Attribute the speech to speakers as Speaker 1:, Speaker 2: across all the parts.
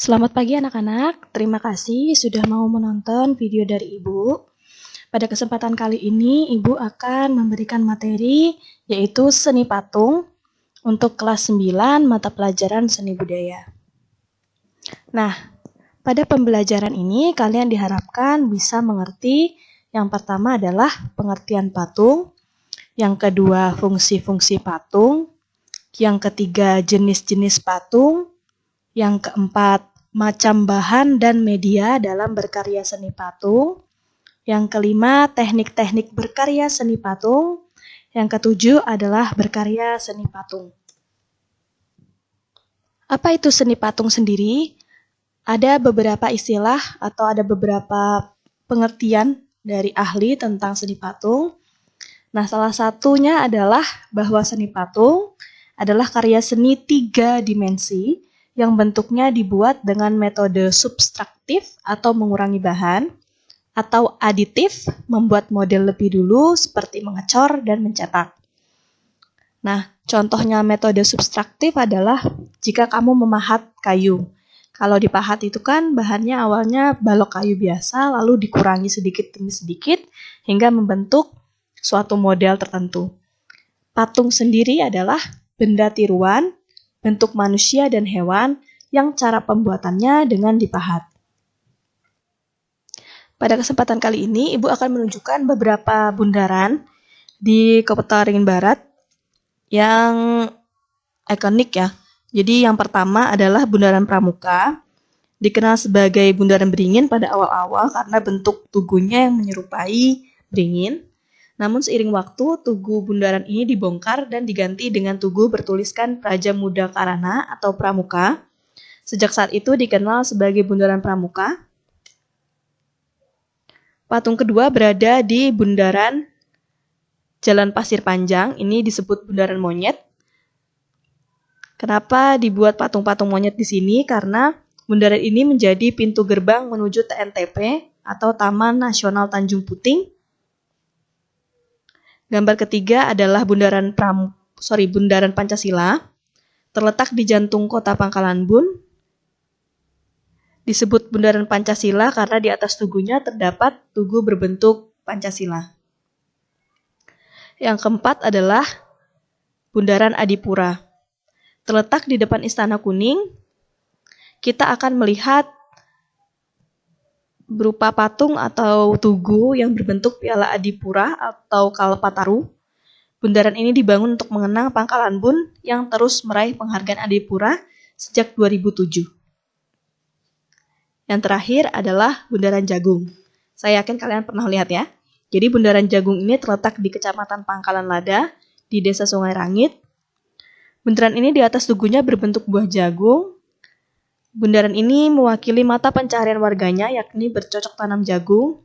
Speaker 1: Selamat pagi anak-anak, terima kasih sudah mau menonton video dari Ibu. Pada kesempatan kali ini, Ibu akan memberikan materi yaitu seni patung untuk kelas 9 mata pelajaran seni budaya. Nah, pada pembelajaran ini kalian diharapkan bisa mengerti yang pertama adalah pengertian patung, yang kedua fungsi-fungsi patung, yang ketiga jenis-jenis patung, yang keempat macam bahan dan media dalam berkarya seni patung, yang kelima teknik-teknik berkarya seni patung, yang ketujuh adalah berkarya seni patung. Apa itu seni patung sendiri? Ada beberapa istilah atau ada beberapa pengertian dari ahli tentang seni patung. Nah, salah satunya adalah bahwa seni patung adalah karya seni 3 dimensi yang bentuknya dibuat dengan metode subtraktif atau mengurangi bahan, atau aditif, membuat model lebih dulu seperti mengecor dan mencetak. Nah, contohnya metode subtraktif adalah jika kamu memahat kayu. Kalau dipahat itu kan bahannya awalnya balok kayu biasa, lalu dikurangi sedikit demi sedikit hingga membentuk suatu model tertentu. Patung sendiri adalah benda tiruan, bentuk manusia dan hewan yang cara pembuatannya dengan dipahat. Pada kesempatan kali ini, Ibu akan menunjukkan beberapa bundaran di Kota Waringin Barat yang ikonik ya. Jadi yang pertama adalah Bundaran Pramuka, dikenal sebagai Bundaran Beringin pada awal-awal karena bentuk tugunya yang menyerupai beringin. Namun seiring waktu, tugu bundaran ini dibongkar dan diganti dengan tugu bertuliskan Praja Muda Karana atau Pramuka. Sejak saat itu dikenal sebagai Bundaran Pramuka. Patung kedua berada di Bundaran Jalan Pasir Panjang, ini disebut Bundaran Monyet. Kenapa dibuat patung-patung monyet di sini? Karena bundaran ini menjadi pintu gerbang menuju TNTP atau Taman Nasional Tanjung Puting. Gambar ketiga adalah Bundaran Pancasila, terletak di jantung kota Pangkalan Bun. Disebut Bundaran Pancasila karena di atas tugunya terdapat tugu berbentuk Pancasila. Yang keempat adalah Bundaran Adipura. Terletak di depan Istana Kuning, kita akan melihat berupa patung atau tugu yang berbentuk piala Adipura atau Kalpataru. Bundaran ini dibangun untuk mengenang Pangkalan Bun yang terus meraih penghargaan Adipura sejak 2007. Yang terakhir adalah Bundaran Jagung. Saya yakin kalian pernah lihat ya. Jadi Bundaran Jagung ini terletak di Kecamatan Pangkalan Lada, di Desa Sungai Rangit. Bundaran ini di atas tugunya berbentuk buah jagung. Bundaran ini mewakili mata pencaharian warganya, yakni bercocok tanam jagung.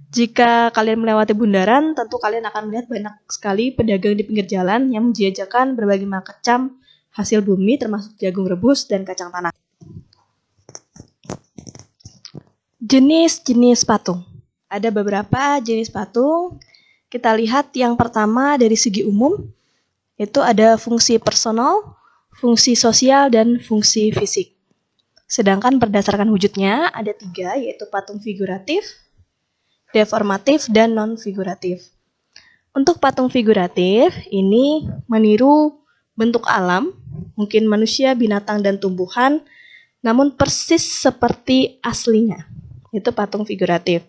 Speaker 1: Jika kalian melewati bundaran, tentu kalian akan melihat banyak sekali pedagang di pinggir jalan yang menjajakan berbagai macam hasil bumi, termasuk jagung rebus dan kacang tanah. Jenis-jenis patung. Ada beberapa jenis patung. Kita lihat yang pertama dari segi umum, itu ada fungsi personal, fungsi sosial, dan fungsi fisik. Sedangkan berdasarkan wujudnya ada 3, yaitu patung figuratif, deformatif, dan non-figuratif. Untuk patung figuratif, ini meniru bentuk alam, mungkin manusia, binatang, dan tumbuhan, namun persis seperti aslinya. Itu patung figuratif.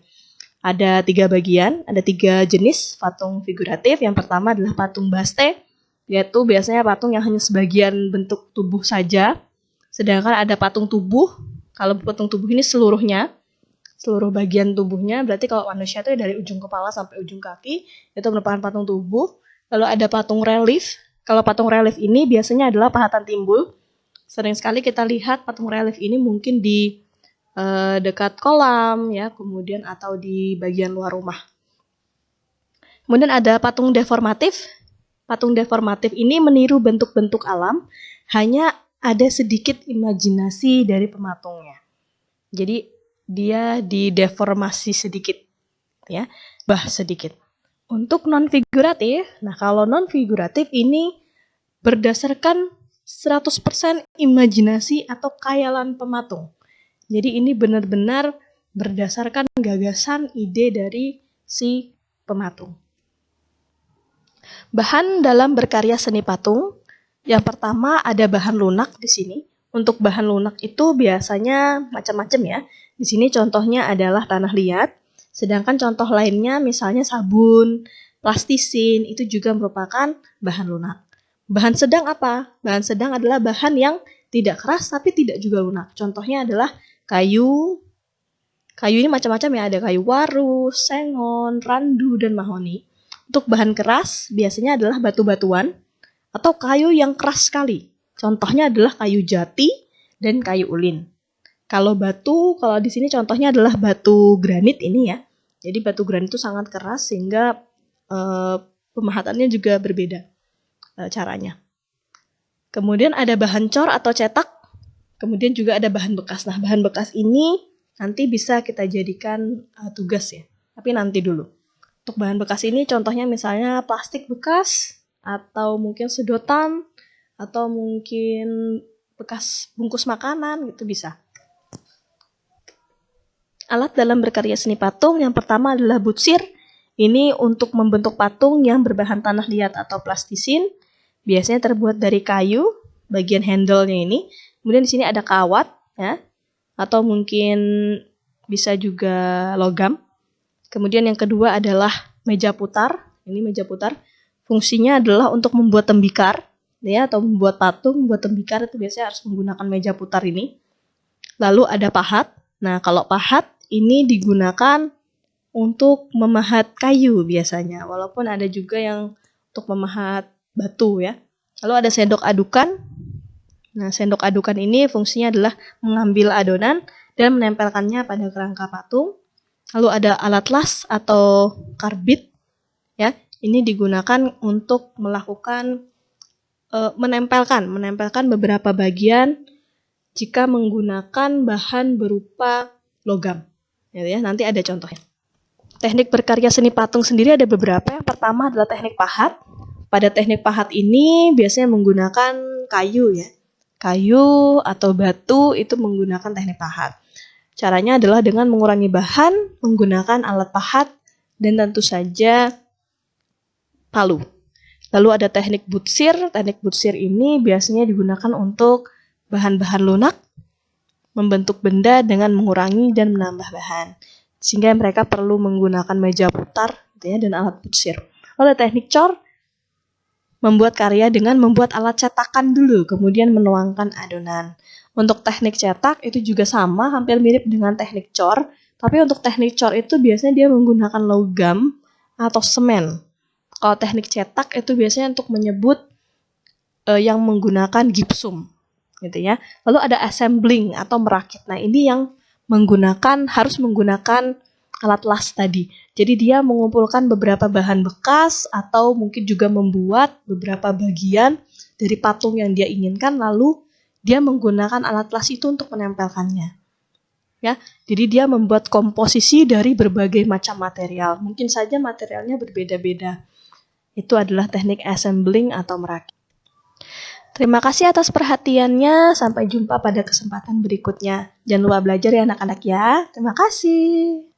Speaker 1: Ada 3 bagian, ada 3 jenis patung figuratif. Yang pertama adalah patung baste, yaitu biasanya patung yang hanya sebagian bentuk tubuh saja. Sedangkan ada patung tubuh. Kalau patung tubuh ini seluruhnya, seluruh bagian tubuhnya. Berarti kalau manusia itu dari ujung kepala sampai ujung kaki, itu merupakan patung tubuh. Lalu ada patung relief. Kalau patung relief ini biasanya adalah pahatan timbul. Sering sekali kita lihat patung relief ini mungkin di dekat kolam, ya, kemudian atau di bagian luar rumah. Kemudian ada patung deformatif. Patung deformatif ini meniru bentuk-bentuk alam, hanya ada sedikit imajinasi dari pematungnya. Jadi dia dideformasi sedikit, ya, sedikit. Untuk non-figuratif, nah kalau non-figuratif ini berdasarkan 100% imajinasi atau khayalan pematung. Jadi ini benar-benar berdasarkan gagasan ide dari si pematung. Bahan dalam berkarya seni patung, yang pertama ada bahan lunak di sini. Untuk bahan lunak itu biasanya macam-macam ya. Di sini contohnya adalah tanah liat, sedangkan contoh lainnya misalnya sabun, plastisin, itu juga merupakan bahan lunak. Bahan sedang apa? Bahan sedang adalah bahan yang tidak keras tapi tidak juga lunak. Contohnya adalah kayu. Kayu ini macam-macam ya, ada kayu waru, sengon, randu, dan mahoni. Untuk bahan keras biasanya adalah batu-batuan atau kayu yang keras sekali. Contohnya adalah kayu jati dan kayu ulin. Kalau batu, kalau di sini contohnya adalah batu granit ini ya. Jadi batu granit itu sangat keras sehingga pemahatannya juga berbeda caranya. Kemudian ada bahan cor atau cetak. Kemudian juga ada bahan bekas. Nah, bahan bekas ini nanti bisa kita jadikan tugas ya. Tapi nanti dulu. Untuk bahan bekas ini contohnya misalnya plastik bekas atau mungkin sedotan atau mungkin bekas bungkus makanan gitu bisa. Alat dalam berkarya seni patung yang pertama adalah butsir. Ini untuk membentuk patung yang berbahan tanah liat atau plastisin. Biasanya terbuat dari kayu, bagian handle-nya ini. Kemudian di sini ada kawat ya. Atau mungkin bisa juga logam. Kemudian yang kedua adalah meja putar. Ini meja putar. Fungsinya adalah untuk membuat tembikar. Ya, atau membuat patung, membuat tembikar itu biasanya harus menggunakan meja putar ini. Lalu ada pahat. Nah, kalau pahat ini digunakan untuk memahat kayu biasanya, walaupun ada juga yang untuk memahat batu ya. Lalu ada sendok adukan. Nah, sendok adukan ini fungsinya adalah mengambil adonan dan menempelkannya pada kerangka patung. Lalu ada alat las atau karbit ya. Ini digunakan untuk melakukan menempelkan beberapa bagian jika menggunakan bahan berupa logam. Ya, nanti ada contohnya. Teknik berkarya seni patung sendiri ada beberapa. Yang pertama adalah teknik pahat. Pada teknik pahat ini biasanya menggunakan kayu ya. Kayu atau batu itu menggunakan teknik pahat. Caranya adalah dengan mengurangi bahan, menggunakan alat pahat, dan tentu saja palu. Lalu ada teknik butsir. Teknik butsir ini biasanya digunakan untuk bahan-bahan lunak, membentuk benda dengan mengurangi dan menambah bahan. Sehingga mereka perlu menggunakan meja putar gitu ya, dan alat butsir. Lalu teknik cor, membuat karya dengan membuat alat cetakan dulu, kemudian menuangkan adonan. Untuk teknik cetak itu juga sama, hampir mirip dengan teknik cor. Tapi untuk teknik cor itu biasanya dia menggunakan logam atau semen. Kalau teknik cetak itu biasanya untuk menyebut yang menggunakan gipsum, gitu ya. Lalu ada assembling atau merakit. Nah, ini yang harus menggunakan alat las tadi. Jadi dia mengumpulkan beberapa bahan bekas atau mungkin juga membuat beberapa bagian dari patung yang dia inginkan, lalu dia menggunakan alat las itu untuk menempelkannya. Ya, jadi dia membuat komposisi dari berbagai macam material. Mungkin saja materialnya berbeda-beda. Itu adalah teknik assembling atau merakit. Terima kasih atas perhatiannya. Sampai jumpa pada kesempatan berikutnya. Jangan lupa belajar ya anak-anak ya. Terima kasih.